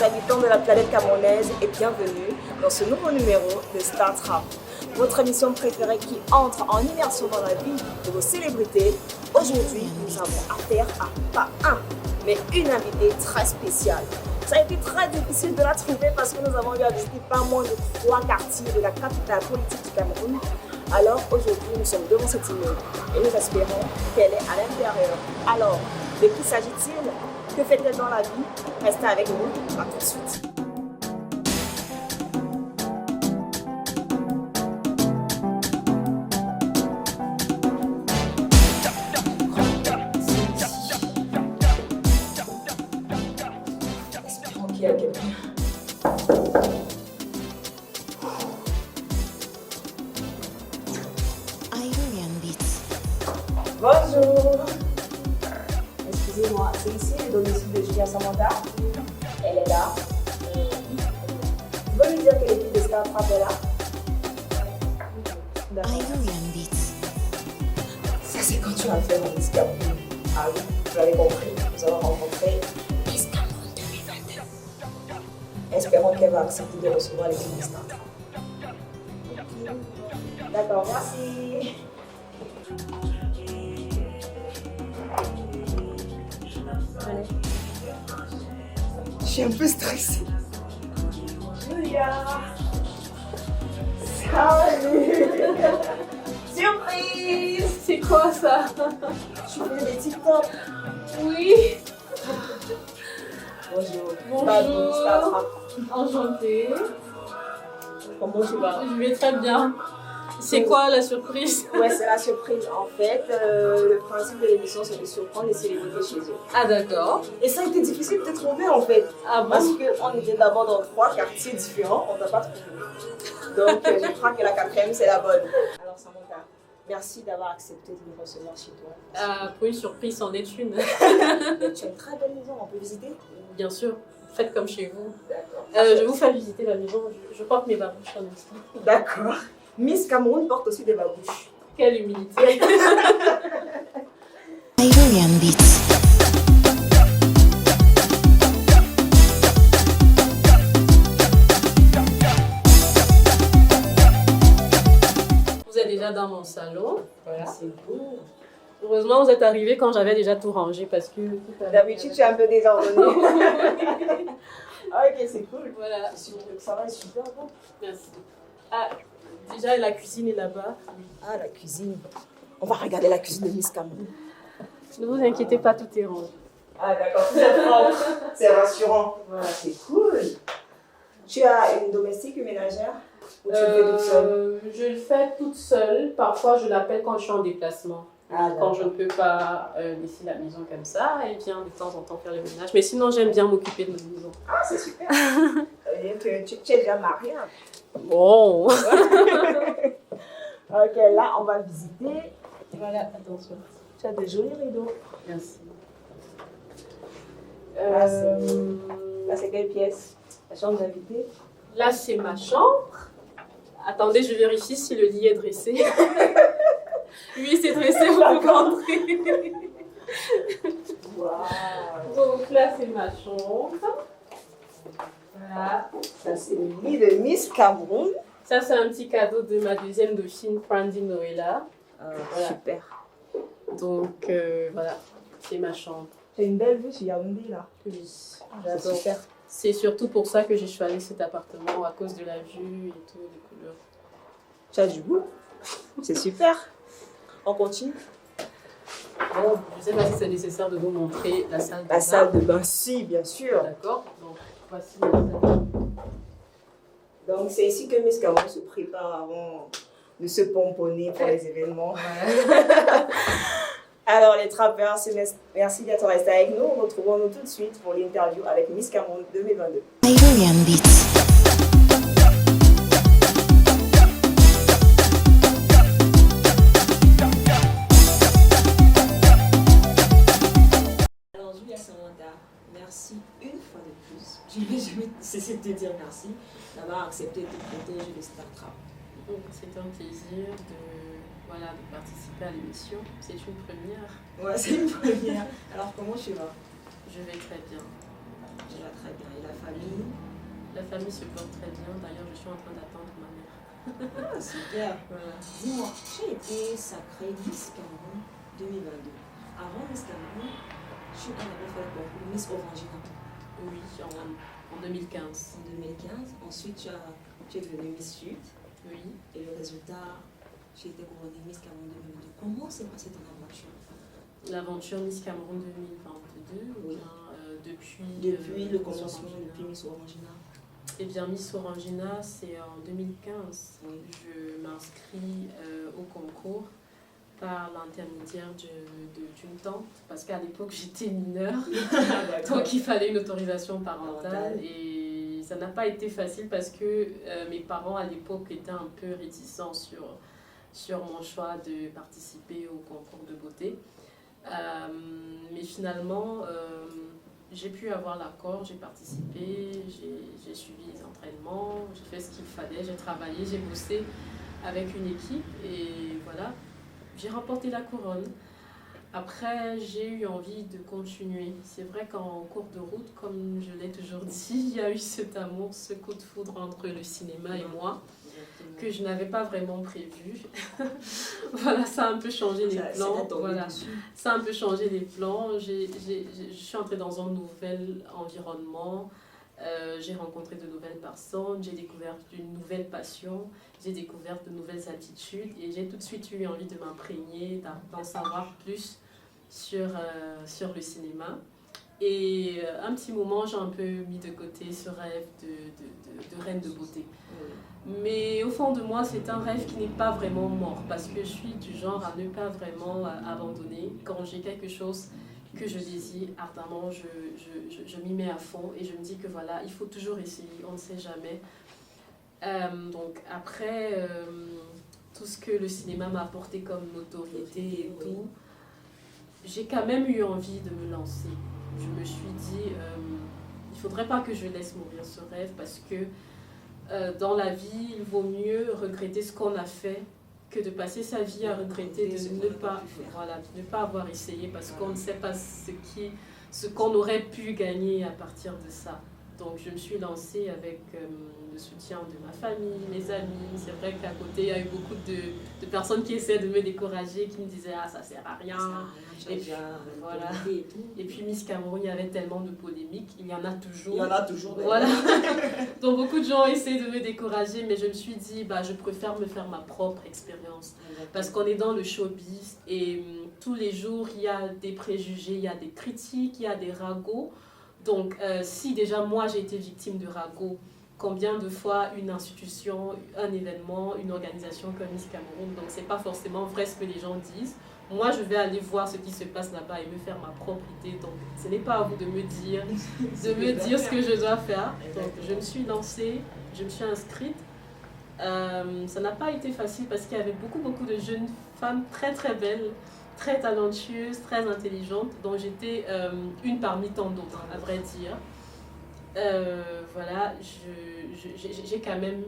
habitants de la planète camerounaise et bienvenue dans ce nouveau numéro de Star Trap, votre émission préférée qui entre en immersion dans la vie de vos célébrités. Aujourd'hui, nous avons affaire à pas un, mais une invitée très spéciale. Ça a été très difficile de la trouver parce que nous avons eu à visiter pas moins de 3 quartiers de la capitale politique du Cameroun. Alors aujourd'hui, nous sommes devant cet immeuble et nous espérons qu'elle est à l'intérieur. Alors, de qui s'agit-il? Que fait-elle dans la vie? Restez avec nous, à tout de suite. Bonjour. Excusez-moi, c'est ici le domicile de Julia Samantha. Elle est là. Vous pouvez lui dire que l'équipe de Star Trap est là? D'accord. Ça, c'est quand tu as fait mon Miss Cameroun. Ah oui, vous l'avez compris. Nous allons rencontrer Miss Cameroun 2022. Espérons qu'elle va accepter de recevoir l'équipe de Star Trap. D'accord, merci. Je suis un peu stressée. Julia! Salut! Surprise! C'est quoi ça? Tu fais des TikTok? Oui. Bonjour. Bonjour. Enchantée. Comment tu vas? Je vais très bien. C'est quoi la surprise? Ouais, c'est la surprise. En fait, le principe de l'émission, c'est de surprendre les célébrités chez eux. Ah d'accord. Et ça a été difficile de te trouver en fait. Ah bon? Parce qu'on était d'abord dans 3 quartiers différents, on t'a pas trouvé. Donc, je crois que la 4e, c'est la bonne. Alors, Samantha, merci d'avoir accepté de nous recevoir chez toi. Pour une surprise, c'en est une. Tu as une très belle maison, on peut visiter? Bien sûr. Faites comme chez vous. D'accord. Je vais vous faire visiter la maison. Je porte mes babouches en instant. D'accord. Miss Cameroun porte aussi des babouches. Quelle humilité. Vous êtes déjà dans mon salon. Voilà. C'est beau. Heureusement, vous êtes arrivés quand j'avais déjà tout rangé parce que... D'habitude, tu es un peu désordonnée. Ah, ok, c'est cool. Voilà. Ça va, super bon. Merci. Ah, déjà, la cuisine est là-bas. Ah, la cuisine. On va regarder la cuisine de Miss Cameroun. Ne vous inquiétez pas, tout est rangé. Ah, d'accord, c'est propre. C'est rassurant. Voilà, c'est cool. Tu as une domestique, une ménagère? Ou tu le fais toute seule? Je le fais toute seule. Parfois, je l'appelle quand je suis en déplacement. Ah, quand je ne peux pas laisser la maison comme ça, elle vient de temps en temps faire le ménage. Mais sinon, j'aime bien m'occuper de ma maison. Ah, c'est super. Tu es déjà mariée. Bon. Ok, là, on va visiter. Voilà, attention. Tu as de jolis rideaux. Merci. Là, c'est quelle pièce? La chambre d'invité? Là, c'est ma chambre. Attendez, je vérifie si le lit est dressé. Oui, c'est dressé, on peut rentrer. Waouh. Donc là, c'est ma chambre. Voilà. Ça, c'est le lit de Miss Cameroun. Ça, c'est un petit cadeau de ma deuxième dauphine, Brandy Noëlla. Voilà. Super. Donc, voilà, c'est ma chambre. Tu as une belle vue sur Yaoundé, là. Oui, C'est j'adore. super. C'est surtout pour ça que j'ai choisi cet appartement, à cause de la vue et tout, des couleurs. Tu as du goût. C'est super. On continue. Bon, je ne sais pas si c'est nécessaire de vous montrer la salle de bain. La salle de bain, si, bien sûr. D'accord. Donc, voici la salle de bain. Donc, c'est ici que Miss Cameroun se prépare avant de se pomponner pour les événements. Alors, les trappeurs, merci d'être restés avec nous. Retrouvons-nous tout de suite pour l'interview avec Miss Cameroun 2022. Alors, Julia Samantha, merci une fois de plus. Je ne vais jamais cesser de te dire merci d'avoir accepté de protéger le Star Trap. C'est un plaisir de participer à l'émission. C'est une première. Ouais, c'est une première. Alors, comment tu vas? Je vais très bien. Tu vas très bien. Et la famille? La famille se porte très bien. D'ailleurs, je suis en train d'attendre ma mère. Ah, super. Voilà. Dis-moi, tu as été sacrée Miss Cameroun 2022. Avant Miss Cameroun, tu avais fait le concours Miss Orangina Oui, en 2015. en 2015. Ensuite, tu es devenue Miss Sud. Oui. Et le résultat, tu étais couronnée Miss Cameroun 2022. Comment s'est passée ton aventure? L'aventure Miss Cameroun 2022, ou Oui. bien depuis Le Miss commencement, Orangina. depuis Miss Orangina. Eh bien, Miss Orangina, c'est en 2015. Oui. Je m'inscris au concours par l'intermédiaire d'une tante, parce qu'à l'époque, j'étais mineure, donc il fallait une autorisation parentale. Et ça n'a pas été facile parce que mes parents, à l'époque, étaient un peu réticents sur mon choix de participer au concours de beauté. Mais finalement, j'ai pu avoir l'accord, j'ai participé, j'ai suivi les entraînements, j'ai fait ce qu'il fallait, j'ai travaillé, j'ai bossé avec une équipe et voilà, j'ai remporté la couronne. Après, j'ai eu envie de continuer. C'est vrai qu'en cours de route, comme je l'ai toujours dit, il y a eu cet amour, ce coup de foudre entre le cinéma et moi, que je n'avais pas vraiment prévu. Voilà, ça a un peu changé les plans. Voilà, ça a un peu changé les plans. Je suis entrée dans un nouvel environnement. J'ai rencontré de nouvelles personnes, j'ai découvert une nouvelle passion, j'ai découvert de nouvelles attitudes et j'ai tout de suite eu envie de m'imprégner, d'en savoir plus sur le cinéma. Et un petit moment, j'ai un peu mis de côté ce rêve de reine de beauté. Mais au fond de moi, c'est un rêve qui n'est pas vraiment mort parce que je suis du genre à ne pas vraiment abandonner. Quand j'ai quelque chose que je désire ardemment, je m'y mets à fond et je me dis que voilà, il faut toujours essayer, on ne sait jamais. Donc après, tout ce que le cinéma m'a apporté comme notoriété et tout, j'ai quand même eu envie de me lancer. Je me suis dit, il ne faudrait pas que je laisse mourir ce rêve parce que dans la vie, il vaut mieux regretter ce qu'on a fait que de passer sa vie à regretter de ne pas avoir essayé parce qu'on ne sait pas ce qu'on aurait pu gagner à partir de ça. Donc je me suis lancée avec le soutien de ma famille, mes amis. C'est vrai qu'à côté, il y a eu beaucoup de personnes qui essaient de me décourager, qui me disaient « Ah, ça sert à rien ». Et puis, voilà. Et puis Miss Cameroun, il y avait tellement de polémiques, il y en a toujours. Il y en a toujours. Voilà. Donc beaucoup de gens essaient de me décourager, mais je me suis dit, je préfère me faire ma propre expérience. Parce qu'on est dans le showbiz et tous les jours, il y a des préjugés, il y a des critiques, il y a des ragots. Donc si déjà moi j'ai été victime de ragots, combien de fois une institution, un événement, une organisation comme Miss Cameroun, donc c'est pas forcément vrai ce que les gens disent. Moi, je vais aller voir ce qui se passe là-bas et me faire ma propre idée. Donc, ce n'est pas à vous de me dire, ce que je dois faire. Donc, je me suis lancée, je me suis inscrite. Ça n'a pas été facile parce qu'il y avait beaucoup de jeunes femmes très très belles, très talentueuses, très intelligentes, dont j'étais une parmi tant d'autres, à vrai dire. Voilà, j'ai quand même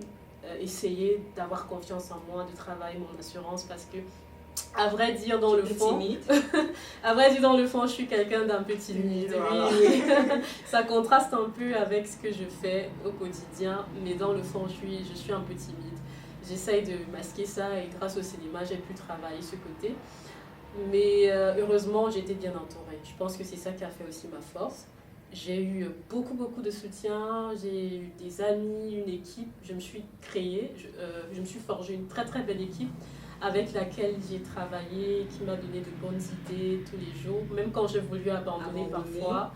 essayé d'avoir confiance en moi, de travailler mon assurance parce que à vrai dire, dans le fond, je suis quelqu'un d'un peu timide. Oui. Ça contraste un peu avec ce que je fais au quotidien, mais dans le fond, je suis un peu timide. J'essaye de masquer ça et grâce au cinéma, j'ai pu travailler ce côté. Mais heureusement, j'ai été bien entourée. Je pense que c'est ça qui a fait aussi ma force. J'ai eu beaucoup de soutien, j'ai eu des amis, une équipe. Je me suis créée, je me suis forgée une très très belle équipe avec laquelle j'ai travaillé, qui m'a donné de bonnes idées tous les jours. Même quand j'ai voulu abandonner parfois,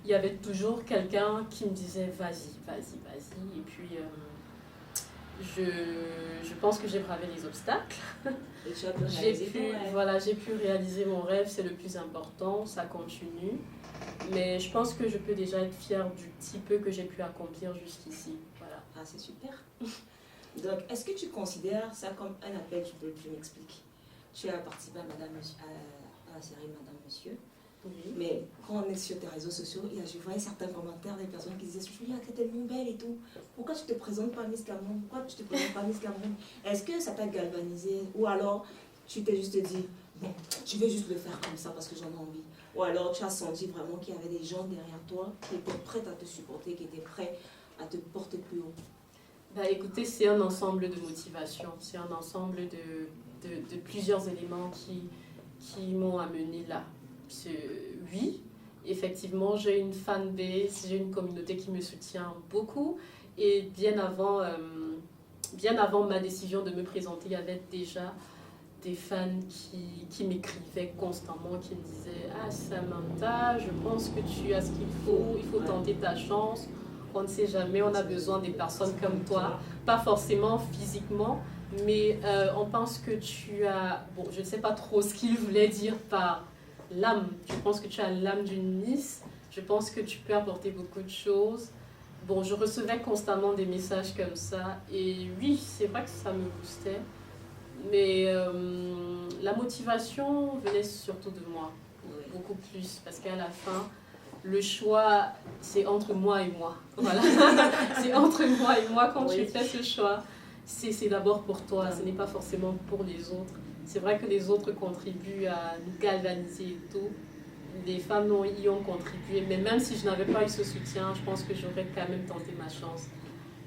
il y avait toujours quelqu'un qui me disait vas-y. Et puis je pense que j'ai bravé les obstacles. Et tu as pu réaliser ton rêve. J'ai pu réaliser mon rêve, c'est le plus important, ça continue. Mais je pense que je peux déjà être fière du petit peu que j'ai pu accomplir jusqu'ici. Voilà. Ah, c'est super. Donc, est-ce que tu considères ça comme un appel? Tu m'expliques. Tu as participé à la série Madame Monsieur. Oui. Mais quand on est sur tes réseaux sociaux, je voyais certains commentaires des personnes qui disaient « Julia, t'es tellement belle et tout. Pourquoi tu te présentes pas Miss Cameroun? Pourquoi tu te présentes pas Miss Cameroun ?» Est-ce que ça t'a galvanisé? Ou alors, tu t'es juste dit, bon, je vais juste le faire comme ça parce que j'en ai envie. Ou alors tu as senti vraiment qu'il y avait des gens derrière toi qui étaient prêts à te supporter, qui étaient prêts à te porter plus haut. Bah, écoutez, c'est un ensemble de motivations, c'est un ensemble de plusieurs éléments qui m'ont amené là. Oui, effectivement, j'ai une fanbase, j'ai une communauté qui me soutient beaucoup. Et bien avant ma décision de me présenter, il y avait déjà des fans qui m'écrivaient constamment, qui me disaient « Ah Samantha, je pense que tu as ce qu'il faut tenter ta chance. On ne sait jamais, on a besoin des personnes comme toi. » Pas forcément physiquement, mais on pense que tu as... Bon, je ne sais pas trop ce qu'il voulait dire par l'âme. Je pense que tu as l'âme d'une Miss. Je pense que tu peux apporter beaucoup de choses. Bon, je recevais constamment des messages comme ça. Et oui, c'est vrai que ça me boostait. Mais la motivation venait surtout de moi, beaucoup plus, parce qu'à la fin, le choix, c'est entre moi et moi. Voilà, c'est entre moi et moi quand tu fais ce choix. C'est d'abord pour toi, ce n'est pas forcément pour les autres. C'est vrai que les autres contribuent à nous galvaniser et tout. Les femmes y ont contribué, mais même si je n'avais pas eu ce soutien, je pense que j'aurais quand même tenté ma chance.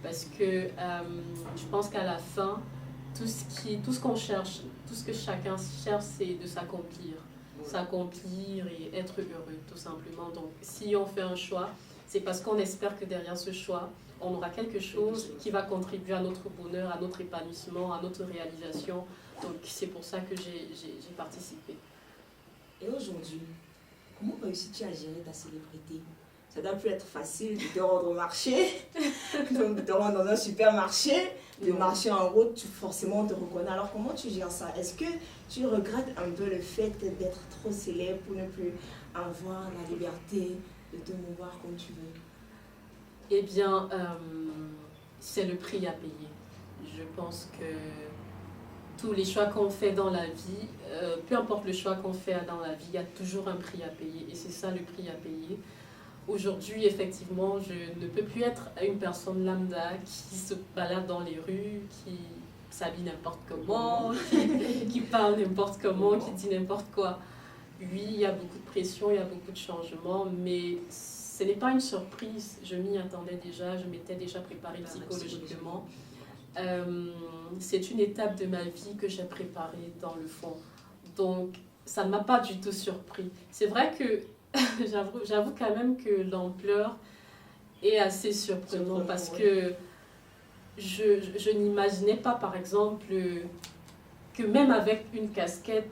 Parce que je pense qu'à la fin, tout ce qu'on cherche, tout ce que chacun cherche, c'est de s'accomplir. S'accomplir et être heureux, tout simplement. Donc, si on fait un choix, c'est parce qu'on espère que derrière ce choix, on aura quelque chose qui va contribuer à notre bonheur, à notre épanouissement, à notre réalisation. Donc, c'est pour ça que j'ai participé. Et aujourd'hui, comment réussis-tu à gérer ta célébrité? Ça doit plus être facile de te rendre au marché, de te rendre dans un supermarché, de marcher en route, forcément on te reconnaît. Alors comment tu gères ça? Est-ce que tu regrettes un peu le fait d'être trop célèbre pour ne plus avoir la liberté de te mouvoir comme tu veux? Eh bien, c'est le prix à payer. Je pense que tous les choix qu'on fait dans la vie, peu importe le choix qu'on fait dans la vie, il y a toujours un prix à payer. Et c'est ça le prix à payer. Aujourd'hui, effectivement, je ne peux plus être une personne lambda qui se balade dans les rues, qui s'habille n'importe comment, qui parle n'importe comment, qui dit n'importe quoi. Oui, il y a beaucoup de pression, il y a beaucoup de changements, mais ce n'est pas une surprise. Je m'y attendais déjà, je m'étais déjà préparée psychologiquement. C'est une étape de ma vie que j'ai préparée dans le fond. Donc, ça ne m'a pas du tout surpris. C'est vrai que j'avoue quand même que l'ampleur est assez surprenante parce que je n'imaginais pas, par exemple, que même avec une casquette,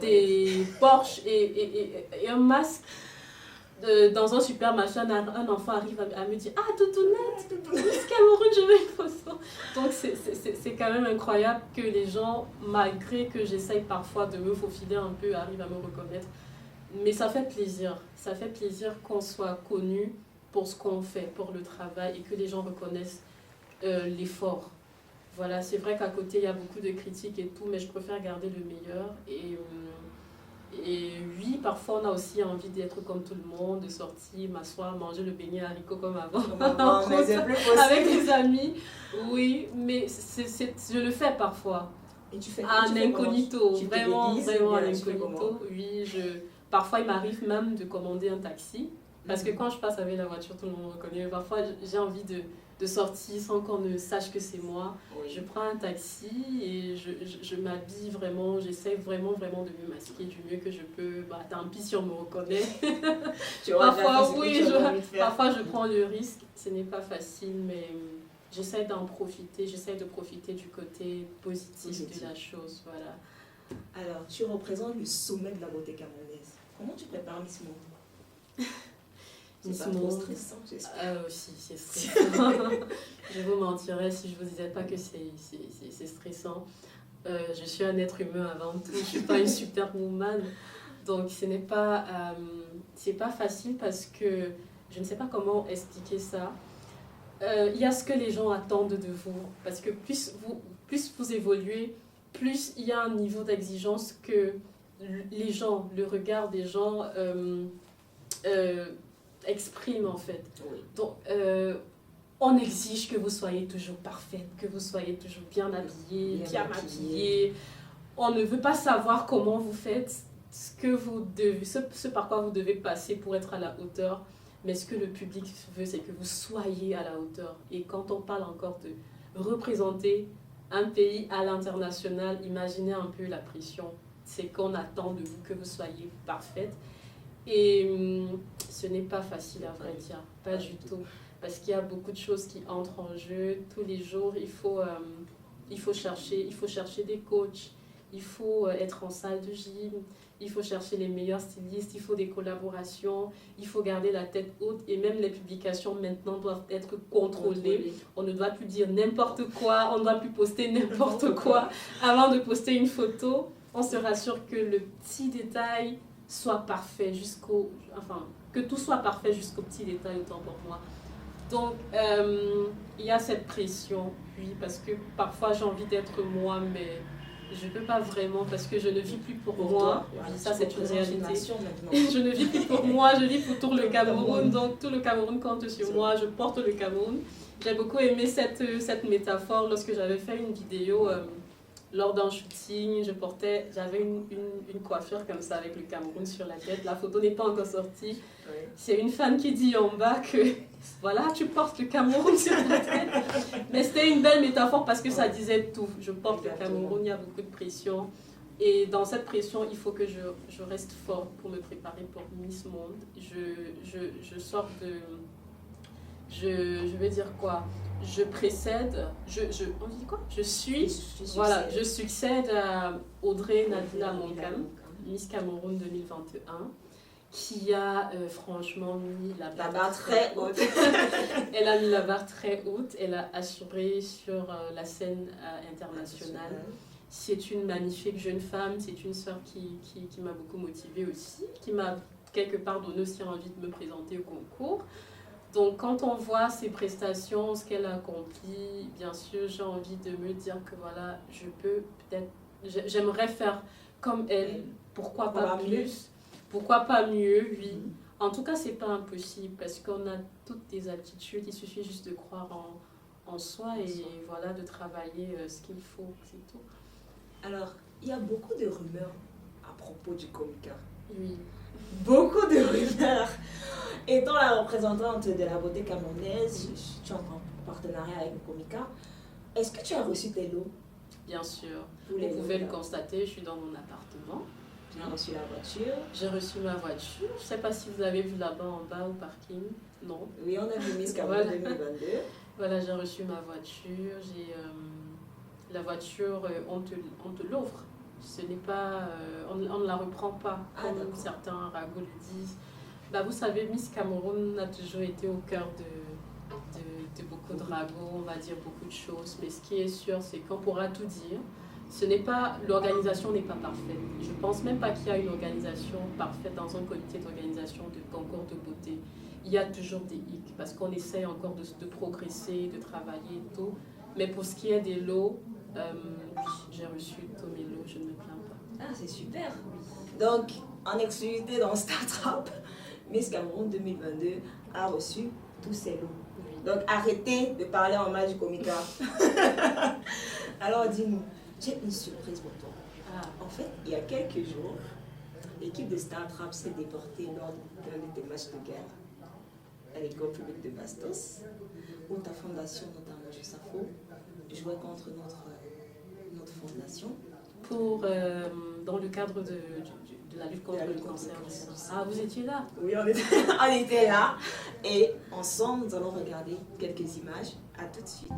des Porsche et un masque, dans un supermarché, un enfant arrive à me dire « Ah, Toutounette, Miss Cameroun, je veux une photo !» Donc c'est quand même incroyable que les gens, malgré que j'essaye parfois de me faufiler un peu, arrivent à me reconnaître. Mais ça fait plaisir qu'on soit connu pour ce qu'on fait, pour le travail, et que les gens reconnaissent l'effort. Voilà, c'est vrai qu'à côté, il y a beaucoup de critiques et tout, mais je préfère garder le meilleur. Et oui, parfois, on a aussi envie d'être comme tout le monde, de sortir, m'asseoir, manger le beignet haricot comme avant, mais c'est plus possible. avec des amis. Oui, mais je le fais parfois. Et tu fais en incognito, vraiment en déguises, incognito. Oui, parfois, il m'arrive même de commander un taxi. Parce que quand je passe avec la voiture, tout le monde me reconnaît. Parfois, j'ai envie de sortir sans qu'on ne sache que c'est moi. Oui. Je prends un taxi et je m'habille vraiment. J'essaie vraiment de me masquer du mieux que je peux. Bah, tant pis si on me reconnaît. Parfois, oui, parfois je prends le risque. Ce n'est pas facile, mais j'essaie d'en profiter. J'essaie de profiter du côté positif de la chose. Voilà. Alors, tu représentes le sommet de la beauté camerounaise. Comment tu prépares Miss Monde? C'est pas trop stressant, j'espère. Si, c'est stressant. Je vous mentirais si je vous disais pas que c'est stressant. Je suis un être humain avant tout, je suis pas une superwoman. Donc ce n'est pas, c'est pas facile parce que je ne sais pas comment expliquer ça. Il y a ce que les gens attendent de vous. Parce que plus vous évoluez, plus il y a un niveau d'exigence que les gens, le regard des gens exprime en fait. Oui. Donc, on exige que vous soyez toujours parfaite, que vous soyez toujours bien habillée, bien maquillée. on ne veut pas savoir comment vous faites, ce par quoi vous devez passer pour être à la hauteur. Mais ce que le public veut, c'est que vous soyez à la hauteur. Et quand on parle encore de représenter un pays à l'international, imaginez un peu la pression. C'est qu'on attend de vous que vous soyez parfaite. Et ce n'est pas facile à vrai dire, pas du tout. Parce qu'il y a beaucoup de choses qui entrent en jeu. Tous les jours, il faut chercher des coachs, il faut être en salle de gym, il faut chercher les meilleurs stylistes, il faut des collaborations, il faut garder la tête haute et même les publications maintenant doivent être contrôlées. On ne doit plus dire n'importe quoi, on ne doit plus poster n'importe quoi. Avant de poster une photo, on se rassure que le petit détail soit parfait que tout soit parfait jusqu'au petit détail, autant pour moi. Donc, il y a cette pression, oui, parce que parfois j'ai envie d'être moi, mais je ne peux pas vraiment parce que je ne vis plus pour moi. Oui, ça, c'est une réalité. Je ne vis plus pour moi, je vis pour tout le Cameroun. Donc, tout le Cameroun compte sur moi, je porte le Cameroun. J'ai beaucoup aimé cette métaphore lorsque j'avais fait une vidéo lors d'un shooting. J'avais une coiffure comme ça avec le Cameroun sur la tête. La photo n'est pas encore sortie. Oui. C'est une fan qui dit en bas que voilà, tu portes le Cameroun sur la tête. Mais c'était une belle métaphore parce que ça disait tout. Je porte le Cameroun, il y a beaucoup de pression. Et dans cette pression, il faut que je reste forte pour me préparer pour Miss Monde. Je sors de... Je vais dire quoi? Je précède, on dit quoi? Je succède à Audrey Nadila Monkam, Miss Cameroun 2021, qui a franchement mis la barre très haute. Elle a mis la barre très haute, elle a assuré sur la scène internationale. C'est une magnifique jeune femme, c'est une sœur qui m'a beaucoup motivée aussi, qui m'a quelque part donné aussi envie de me présenter au concours. Donc, quand on voit ses prestations, ce qu'elle a accompli, bien sûr, j'ai envie de me dire que voilà, j'aimerais faire comme elle. Pourquoi pas plus? Pourquoi pas mieux? Oui. En tout cas, c'est pas impossible parce qu'on a toutes des aptitudes. Il suffit juste de croire en soi et voilà, de travailler ce qu'il faut, c'est tout. Alors, il y a beaucoup de rumeurs à propos du Comica. Oui. Beaucoup de rumeurs. Étant la représentante de la beauté camerounaise, tu es en partenariat avec le Comica. Est-ce que tu as reçu tes lots? Bien sûr. Vous pouvez le constater, je suis dans mon appartement. Tu as reçu la voiture? J'ai reçu ma voiture. Je ne sais pas si vous avez vu là-bas en bas au parking. Non. Oui, on a vu Miss Cameroun 2022. Voilà, j'ai reçu ma voiture. La voiture, on te l'offre. Ce n'est pas, on ne la reprend pas, comme certains ragots le disent. Bah, vous savez, Miss Cameroun a toujours été au cœur de beaucoup de ragots, on va dire beaucoup de choses. Mais ce qui est sûr, c'est qu'on pourra tout dire. L'organisation n'est pas parfaite. Je ne pense même pas qu'il y a une organisation parfaite dans un comité d'organisation de concours de beauté. Il y a toujours des hicks parce qu'on essaie encore de progresser, de travailler et tout. Mais pour ce qui est des lots, j'ai reçu tous mes lots, je ne me plains pas. Ah, c'est super. Donc, en exclusivité dans Startup, Miss Cameroun 2022 a reçu tous ses lots. Oui. Donc, arrêtez de parler en mal du Comica. Alors, dis-nous, j'ai une surprise pour toi. Ah. En fait, il y a quelques jours, l'équipe de Startup s'est déportée lors d'un de tes matchs de guerre à l'école publique de Bastos, où ta fondation, notamment Jusafo, jouait contre notre fondation. Dans le cadre de la lutte contre le cancer. Ah, vous étiez là? Oui, on était là. Et ensemble, nous allons regarder quelques images. À tout de suite.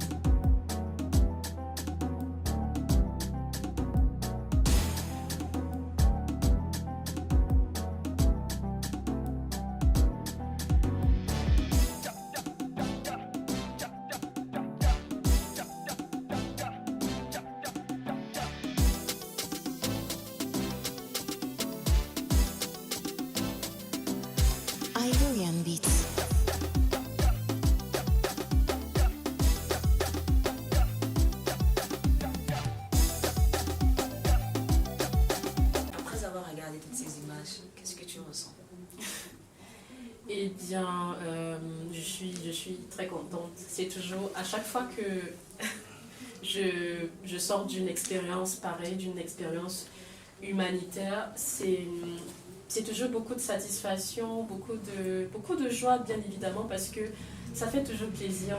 Eh bien, je suis très contente. C'est toujours, à chaque fois que je sors d'une expérience pareille, d'une expérience humanitaire. C'est toujours beaucoup de satisfaction, beaucoup de joie, bien évidemment, parce que ça fait toujours plaisir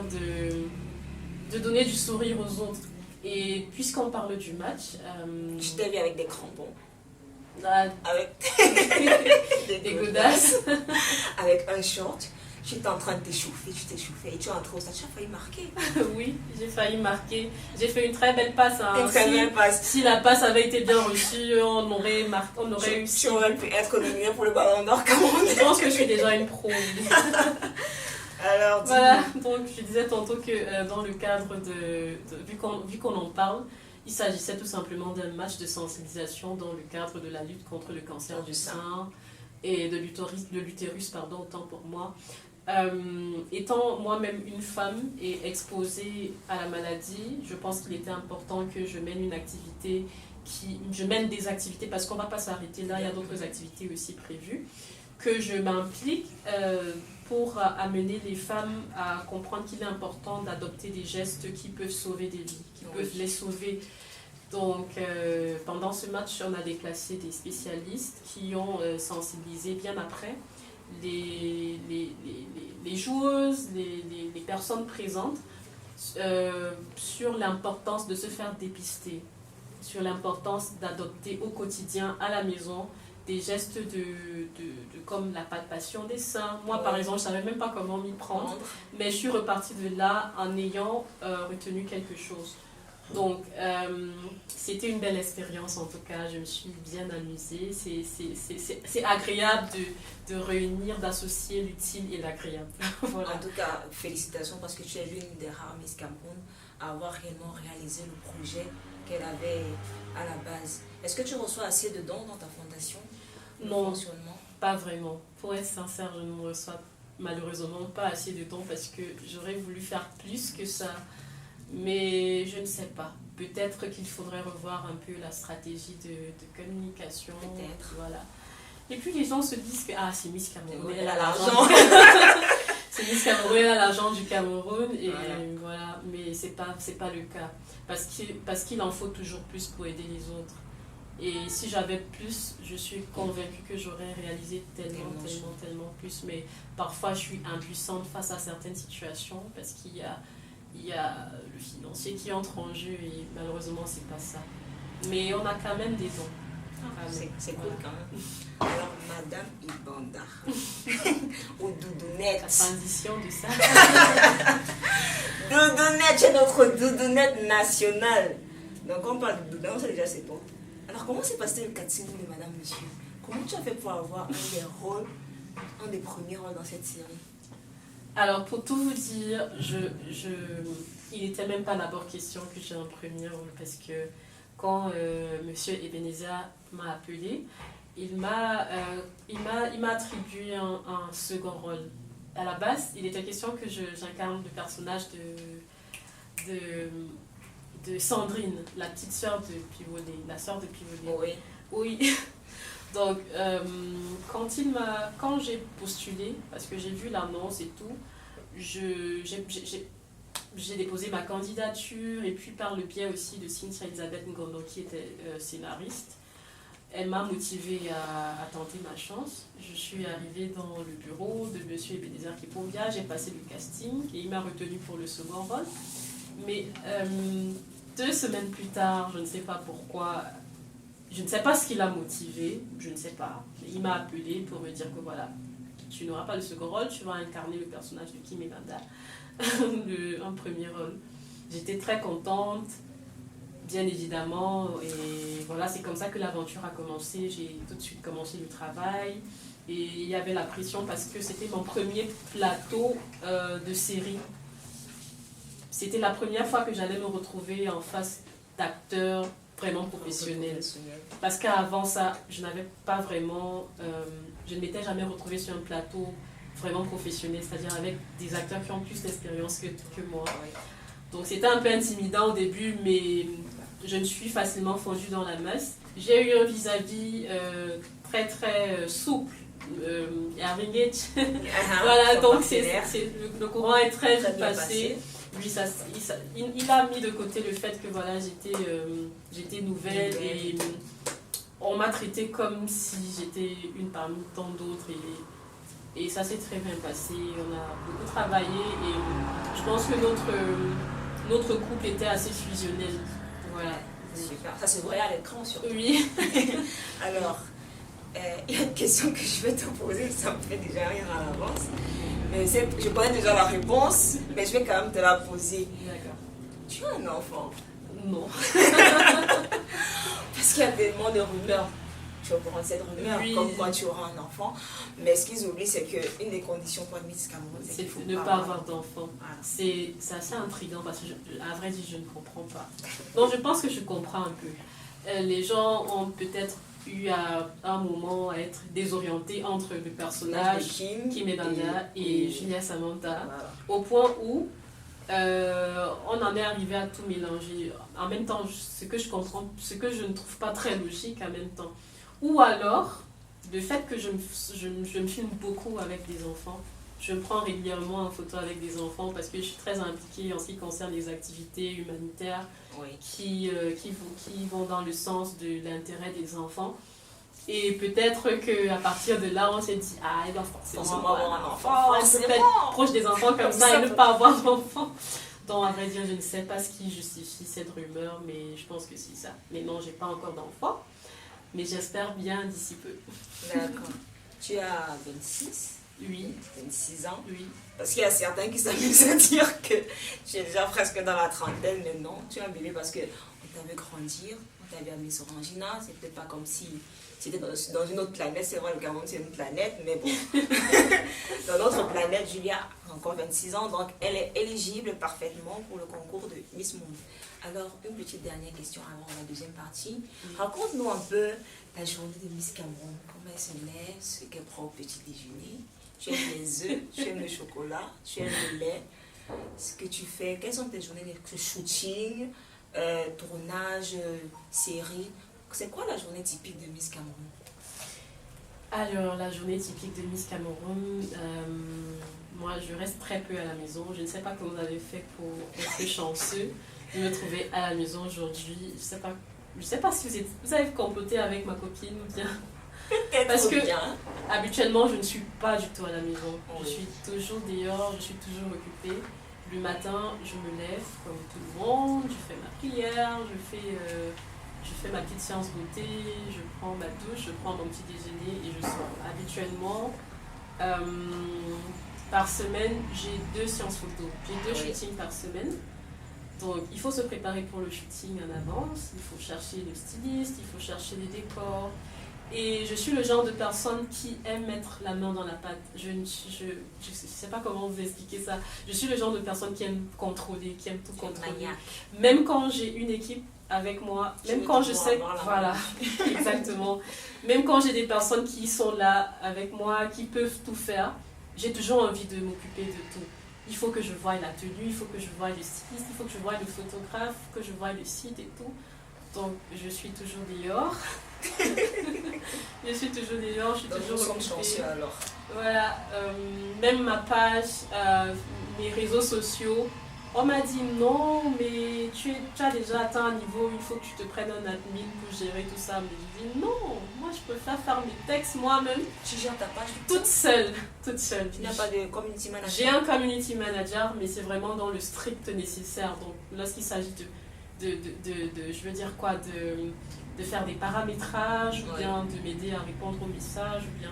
de donner du sourire aux autres. Et puisqu'on parle du match... Tu t'es vu avec des crampons. Avec des godasses. Avec un short. Tu étais en train de t'échauffer, tu t'es chauffé et tu es entré au stade, tu as failli marquer. Oui, j'ai failli marquer. J'ai fait une très belle passe. Hein. Une très belle passe. Si la passe avait été bien reçue, on aurait réussi. Tu aurais pu être nominé pour le Ballon d'Or camerounais. Je pense que je suis déjà une pro. Alors, voilà, donc je disais tantôt que dans le cadre vu qu'on en parle, il s'agissait tout simplement d'un match de sensibilisation dans le cadre de la lutte contre le cancer du sein et de l'utérus, autant pour moi. Étant moi-même une femme et exposée à la maladie, je pense qu'il était important que je mène des activités, parce qu'on ne va pas s'arrêter là, il y a d'autres activités aussi prévues, que je m'implique pour amener les femmes à comprendre qu'il est important d'adopter des gestes qui peuvent sauver des vies, qui peuvent les sauver. Donc, pendant ce match, on a déplacé des spécialistes qui ont sensibilisé bien après les joueuses, les personnes présentes sur l'importance de se faire dépister, sur l'importance d'adopter au quotidien, à la maison, des gestes comme la palpation des seins. Moi, par exemple, je ne savais même pas comment m'y prendre, mais je suis repartie de là en ayant retenu quelque chose. Donc, c'était une belle expérience en tout cas, je me suis bien amusée. C'est agréable de réunir, d'associer l'utile et l'agréable. Voilà. En tout cas, félicitations parce que tu es l'une des rares Miss Cameroun à avoir réellement réalisé le projet qu'elle avait à la base. Est-ce que tu reçois assez de dons dans ta fondation? Non, pas vraiment. Pour être sincère, je ne reçois malheureusement pas assez de dons parce que j'aurais voulu faire plus que ça. Mais je ne sais pas. Peut-être qu'il faudrait revoir un peu la stratégie de communication. Peut-être. Voilà. Et puis les gens se disent que c'est Miss Cameroun, elle a l'argent. C'est Miss Cameroun, elle a l'argent du Cameroun. Et voilà. Mais c'est pas le cas. Parce qu'il en faut toujours plus pour aider les autres. Et si j'avais plus, je suis convaincue que j'aurais réalisé tellement plus. Mais parfois, je suis impuissante face à certaines situations parce qu'il y a le financier qui entre en jeu et malheureusement c'est pas ça. Mais on a quand même des dons. C'est cool quand même. Alors Madame Ibanda, au Doudounette. La transition de ça. Doudounette, c'est notre Doudounette nationale. Donc on parle de Doudounette, on sait déjà c'est toi. Alors comment s'est passé le casting de Madame Monsieur? Comment tu as fait pour avoir un des premiers rôles dans cette série? Alors, pour tout vous dire, il n'était même pas d'abord question que j'ai un premier rôle parce que quand Monsieur Ebenezer m'a appelé, il m'a attribué un second rôle. À la base, il était question que j'incarne le personnage de Sandrine, la petite sœur de Pivolet, la sœur de Pivolet. Oui. Donc, quand j'ai postulé, parce que j'ai vu l'annonce et tout, j'ai déposé ma candidature et puis par le biais aussi de Cynthia Elisabeth Ngondo qui était scénariste, elle m'a motivée à tenter ma chance. Je suis arrivée dans le bureau de M. Ebenezer Kipongia, j'ai passé le casting et il m'a retenue pour le second rôle. Mais 2 semaines plus tard, je ne sais pas pourquoi, je ne sais pas ce qui l'a motivé, je ne sais pas. Il m'a appelé pour me dire que voilà, tu n'auras pas le second rôle, tu vas incarner le personnage de Kim Ebanda, un premier rôle. J'étais très contente, bien évidemment, et voilà, c'est comme ça que l'aventure a commencé. J'ai tout de suite commencé le travail, et il y avait la pression parce que c'était mon premier plateau de série. C'était la première fois que j'allais me retrouver en face d'acteurs vraiment professionnels. Parce qu'avant ça, je n'avais pas vraiment... je ne m'étais jamais retrouvée sur un plateau vraiment professionnel, c'est-à-dire avec des acteurs qui ont plus d'expérience que moi. Donc c'était un peu intimidant au début, mais je me suis facilement fondue dans la masse. J'ai eu un vis-à-vis très très souple. Voilà, donc le courant est très vite passé. lui, il a mis de côté le fait que voilà, j'étais nouvelle et on m'a traitée comme si j'étais une parmi tant d'autres. Et ça s'est très bien passé. On a beaucoup travaillé et je pense que notre couple était assez fusionnel. Voilà. Super. Ça se voyait à l'écran surtout. Oui. Alors, il y a une question que je vais te poser, ça me fait déjà rire à l'avance. Mais je connais déjà la réponse, mais je vais quand même te la poser. D'accord. Tu as un enfant? Non. Parce qu'il y a tellement de rumeurs. Tu vas prendre cette rumeur, oui, comme quoi tu auras un enfant. Mais ce qu'ils oublient, c'est qu'une des conditions pour être Miss Cameroun, c'est qu'il faut ne pas avoir d'enfant. Voilà. C'est assez intriguant parce que, à vrai dire, je ne comprends pas. Donc, je pense que je comprends un peu. Les gens ont peut-être eu à un moment à être désorientés entre le personnage Kim Edanga et Julia Samantha, voilà. Au point où on en est arrivé à tout mélanger. En même temps, ce que je comprends, ce que je ne trouve pas très logique en même temps. Ou alors, le fait que je me filme beaucoup avec des enfants. Je me prends régulièrement en photo avec des enfants parce que je suis très impliquée en ce qui concerne les activités humanitaires qui vont dans le sens de l'intérêt des enfants. Et peut-être qu'à partir de là, on s'est dit, ah, il doit forcément avoir un enfant. On peut être proche des enfants comme ça et ne pas avoir d'enfant. Donc, à vrai dire, je ne sais pas ce qui justifie cette rumeur, mais je pense que c'est ça. Mais non, je n'ai pas encore d'enfant. Mais j'espère bien d'ici peu. D'accord. Tu as 26? Oui. 26 ans? Oui. Parce qu'il y a certains qui s'amusent à dire que tu es déjà presque dans la trentaine, mais non, tu es un bébé parce qu'on t'avait grandir, on t'avait amené sur Angina, c'est peut-être pas comme si tu étais dans une autre planète, c'est vrai, le Cameroun c'est une planète, mais bon. Dans notre planète, Julia a encore 26 ans, donc elle est éligible parfaitement pour le concours de Miss Monde. Alors, une petite dernière question avant la deuxième partie. Raconte-nous un peu la journée de Miss Cameroun. Comment elle se lève, ce qu'elle prend au petit déjeuner. Tu aimes les œufs, tu aimes le chocolat, tu aimes le lait. Ce que tu fais, quelles sont tes journées de shooting, tournage, série? C'est quoi la journée typique de Miss Cameroun? Alors, la journée typique de Miss Cameroun, moi je reste très peu à la maison. Je ne sais pas comment vous avez fait pour être chanceux de me trouver à la maison aujourd'hui. Je sais pas si vous avez comploté avec ma copine ou bien. Parce que habituellement je ne suis pas du tout à la maison. Je suis toujours dehors, je suis toujours occupée. Le matin, je me lève comme tout le monde, je fais ma prière, je fais ma petite séance beauté, je prends ma douche, je prends mon petit déjeuner et je sors. Habituellement, par semaine, j'ai 2 séances photo. J'ai 2 shootings par semaine. Donc, il faut se préparer pour le shooting en avance. Il faut chercher le styliste, il faut chercher les décors. Et je suis le genre de personne qui aime mettre la main dans la pâte. Je ne sais pas comment vous expliquer ça. Je suis le genre de personne qui aime contrôler, qui aime tout contrôler. Même quand j'ai une équipe avec moi, même quand je sais... Voilà, exactement. Même quand j'ai des personnes qui sont là avec moi, qui peuvent tout faire, j'ai toujours envie de m'occuper de tout. Il faut que je voie la tenue, il faut que je voie le styliste, il faut que je voie le photographe, que je voie le site et tout. Donc, je suis toujours dehors. Je suis toujours dehors, je suis toujours occupée. Chanceux alors. Voilà, même ma page, mes réseaux sociaux, on m'a dit non, mais tu as déjà atteint un niveau, il faut que tu te prennes un admin pour gérer tout ça. Mais je dis non, moi je préfère faire mes textes moi-même. Tu gères ta page toute seule. Tu n'as pas de community manager? J'ai un community manager, mais c'est vraiment dans le strict nécessaire. Donc lorsqu'il s'agit je veux dire quoi, de faire des paramétrages, ou bien de m'aider à répondre aux messages, ou bien...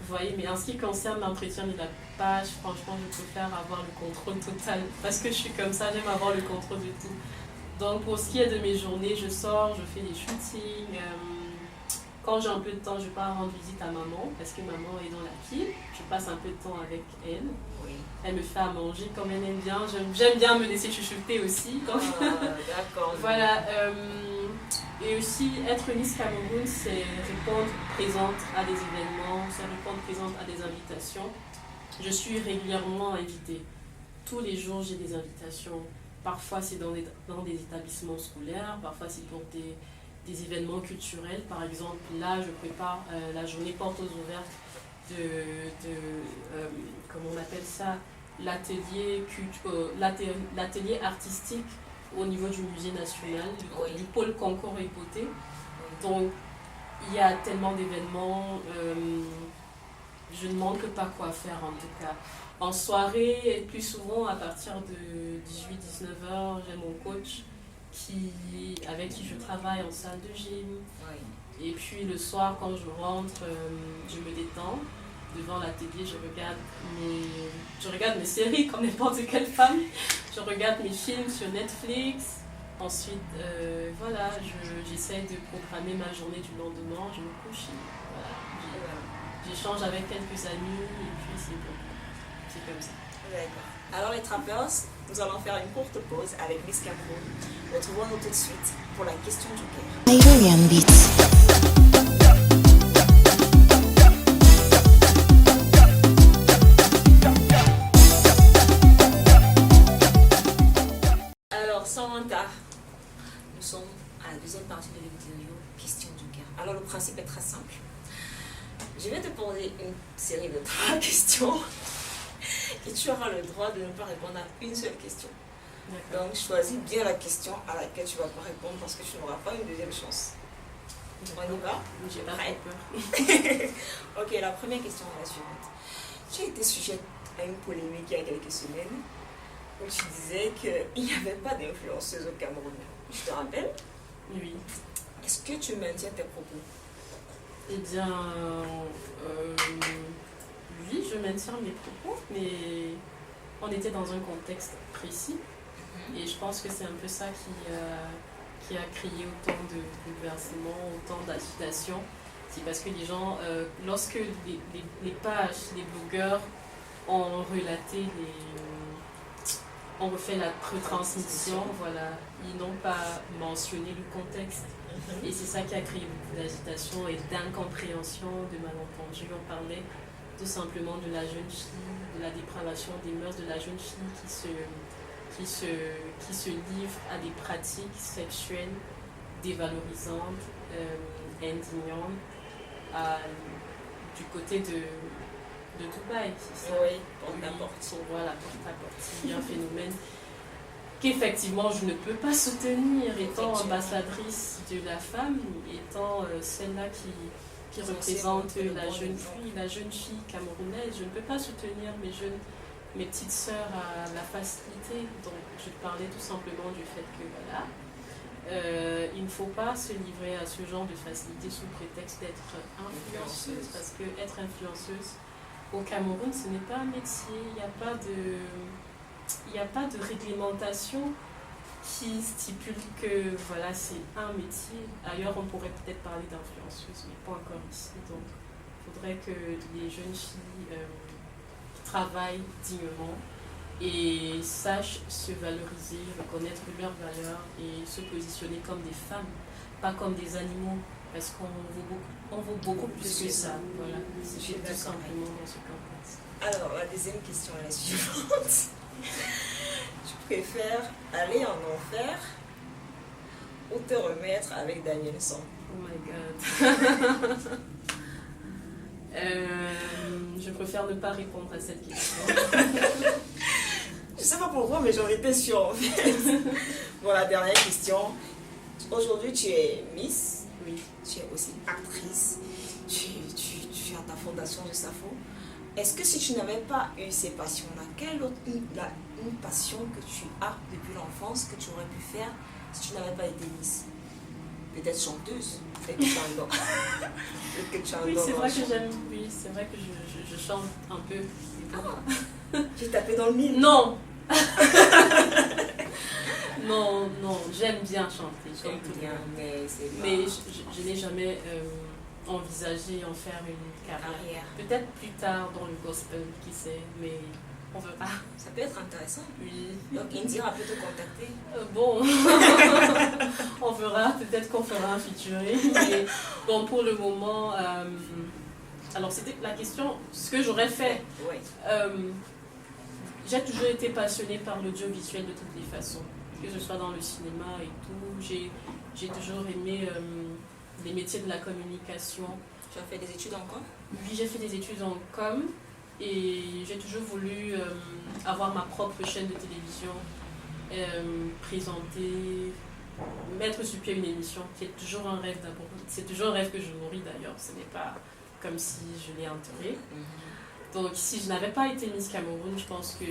Vous voyez, mais en ce qui concerne l'entretien de la page, franchement, je préfère avoir le contrôle total. Parce que je suis comme ça, j'aime avoir le contrôle de tout. Donc, pour ce qui est de mes journées, je sors, je fais des shootings. Quand j'ai un peu de temps, je pars rendre visite à maman, parce que maman est dans la ville. Je passe un peu de temps avec elle. Oui. Elle me fait à manger comme elle aime bien. J'aime bien me laisser chuchoter aussi. D'accord. Voilà. Et aussi, être Miss Cameroun, c'est répondre présente à des événements, c'est répondre présente à des invitations. Je suis régulièrement invitée. Tous les jours, j'ai des invitations. Parfois, c'est dans des établissements scolaires, parfois, c'est pour des événements culturels. Par exemple, là, je prépare la journée portes ouvertes comment on appelle ça, l'atelier artistique au niveau du musée national, du pôle Concours et Beauté. Donc, il y a tellement d'événements, je ne manque pas quoi faire en tout cas. En soirée, et plus souvent à partir de 18-19 heures, j'ai mon coach avec qui je travaille en salle de gym. Et puis le soir, quand je rentre, je me détends. Devant la télé, je regarde mes séries comme n'importe quelle femme. Je regarde mes films sur Netflix. Ensuite, voilà, j'essaie de programmer ma journée du lendemain. Je me couche, voilà, j'échange avec quelques amis et puis c'est bon. C'est comme ça. D'accord. Alors les trappers, nous allons faire une courte pause avec Miss Cameroun. Retrouvons-nous tout de suite pour la question du cœur. Nigerian Beats. Alors, Samantha, nous sommes à la deuxième partie de l'interview, question du cœur. Alors, le principe est très simple. Je vais te poser une série de 3 questions et tu auras le droit de ne pas répondre à une seule question. Donc, choisis bien la question à laquelle tu ne vas pas répondre parce que tu n'auras pas une deuxième chance. On y va? J'ai pas très peur. Ok, la première question est la suivante. Tu as été sujette à une polémique il y a quelques semaines où tu disais qu'il n'y avait pas d'influenceuse au Cameroun. Je te rappelle? Oui. Est-ce que tu maintiens tes propos? Eh bien, oui, je maintiens mes propos, mais on était dans un contexte précis. Et je pense que c'est un peu ça qui a créé autant de bouleversements, autant d'agitation. C'est parce que les gens, lorsque les pages, les blogueurs ont relaté, ont refait la retransmission, voilà, ils n'ont pas mentionné le contexte. Et c'est ça qui a créé beaucoup d'agitation et d'incompréhension, de malentendus. On parlait tout simplement de la jeune fille, de la dépravation des mœurs de la jeune fille qui se livre à des pratiques sexuelles dévalorisantes, indignantes, du côté de Dubaï. Oui, porte-à-porte. Voilà, porte-à-porte. C'est un phénomène qu'effectivement je ne peux pas soutenir, étant ambassadrice de la femme, étant celle-là qui représente la jeune fille camerounaise. Je ne peux pas soutenir mes petites sœurs à la facilité. Donc je parlais tout simplement du fait que voilà, il ne faut pas se livrer à ce genre de facilité sous prétexte d'être influenceuse, parce que être influenceuse au Cameroun, ce n'est pas un métier. Il n'y a pas de réglementation qui stipule que voilà, c'est un métier. Ailleurs, on pourrait peut-être parler d'influenceuse, mais pas encore ici. Donc, il faudrait que les jeunes filles travaillent dignement et sachent se valoriser, reconnaître leurs valeurs et se positionner comme des femmes, pas comme des animaux, parce qu'on vaut beaucoup plus que ça. Voilà, c'est tout simplement dans ce contexte. Alors, la deuxième question est la suivante. Tu préfères aller en enfer ou te remettre avec Daniel Son? Oh my god. Je préfère ne pas répondre à cette question. Je sais pas pourquoi, mais j'en étais sûre en fait. Bon, la dernière question. Aujourd'hui, tu es Miss. Oui. Tu es aussi actrice. Tu as ta fondation de Safo. Est-ce que si tu n'avais pas eu ces passions-là, quelle autre une passion que tu as depuis l'enfance que tu aurais pu faire si tu n'avais pas été Miss? Peut-être chanteuse, peut-être que tu as un don. Peut-être que tu as un Oui, don. c'est vrai que j'aime, oui, c'est vrai que je chante un peu. Tu tapé dans le mille? Non. non, j'aime bien chanter. J'aime bien, mais c'est pas... Mais je n'ai jamais envisagé en faire une carrière. Peut-être plus tard dans le gospel, qui sait, mais on verra. Ça peut être intéressant. Oui. Donc Indira peut te contacter. Bon, on verra, peut-être qu'on fera un featuring. Mais bon, pour le moment, alors c'était la question, ce que j'aurais fait. Oui. J'ai toujours été passionnée par l'audiovisuel de toutes les façons, que ce soit dans le cinéma et tout. J'ai toujours aimé les métiers de la communication. Tu as fait des études en quoi? Oui, j'ai fait des études en com Et j'ai toujours voulu avoir ma propre chaîne de télévision, présenter, mettre sur pied une émission, qui est toujours un rêve d'abord. C'est toujours un rêve que je nourris d'ailleurs, ce n'est pas comme si je l'ai enterré. Donc si je n'avais pas été Miss Cameroun, je pense que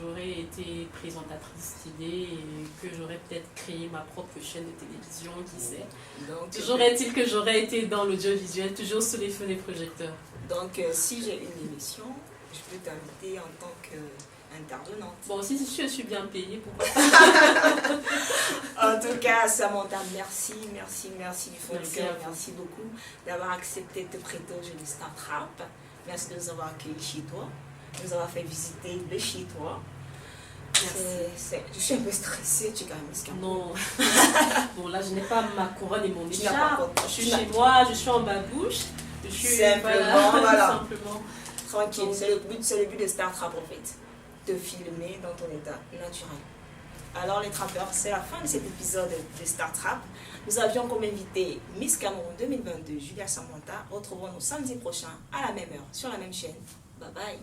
j'aurais été présentatrice télé et que j'aurais peut-être créé ma propre chaîne de télévision, qui sait. Donc, toujours est-il que j'aurais été dans l'audiovisuel, toujours sous les feux des projecteurs. Donc si j'ai une émission, je peux t'inviter en tant qu'intervenante. Bon, si je suis bien payée, pourquoi pas. En tout cas, Samantha, merci du fond du cœur, merci beaucoup d'avoir accepté de te prêter au jeu du StarTrap. Merci de nous avoir accueillis chez toi, de nous avoir fait visiter le chez toi. Je suis un peu stressée, tu es quand même Miss Cameroun. Non. Bon, là, je n'ai pas ma couronne et mon écharpe. Je suis chez moi, je suis en babouche. Je suis voilà. Simplement. Tranquille, c'est le but de StarTrap en fait. De filmer dans ton état naturel. Alors les trappeurs, c'est la fin de cet épisode de StarTrap. Nous avions comme invité Miss Cameroun 2022, Julia Samantha. Retrouvons-nous samedi prochain à la même heure sur la même chaîne. Bye bye.